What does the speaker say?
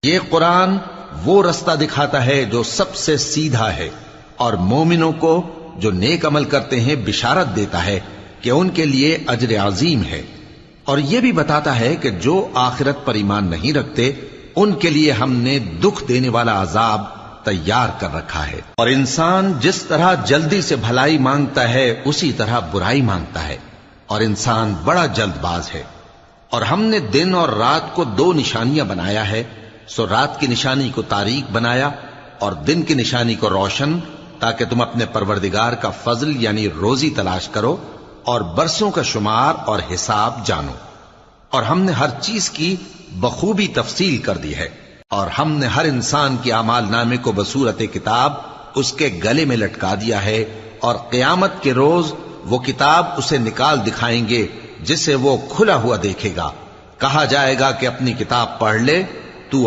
یہ قرآن وہ رستہ دکھاتا ہے جو سب سے سیدھا ہے، اور مومنوں کو جو نیک عمل کرتے ہیں بشارت دیتا ہے کہ ان کے لیے اجر عظیم ہے، اور یہ بھی بتاتا ہے کہ جو آخرت پر ایمان نہیں رکھتے ان کے لیے ہم نے دکھ دینے والا عذاب تیار کر رکھا ہے۔ اور انسان جس طرح جلدی سے بھلائی مانگتا ہے اسی طرح برائی مانگتا ہے، اور انسان بڑا جلد باز ہے۔ اور ہم نے دن اور رات کو دو نشانیاں بنایا ہے، سو رات کی نشانی کو تاریک بنایا اور دن کی نشانی کو روشن، تاکہ تم اپنے پروردگار کا فضل یعنی روزی تلاش کرو اور برسوں کا شمار اور حساب جانو۔ اور ہم نے ہر چیز کی بخوبی تفصیل کر دی ہے، اور ہم نے ہر انسان کے اعمال نامے کو بصورت کتاب اس کے گلے میں لٹکا دیا ہے، اور قیامت کے روز وہ کتاب اسے نکال دکھائیں گے جسے وہ کھلا ہوا دیکھے گا۔ کہا جائے گا کہ اپنی کتاب پڑھ لے، تو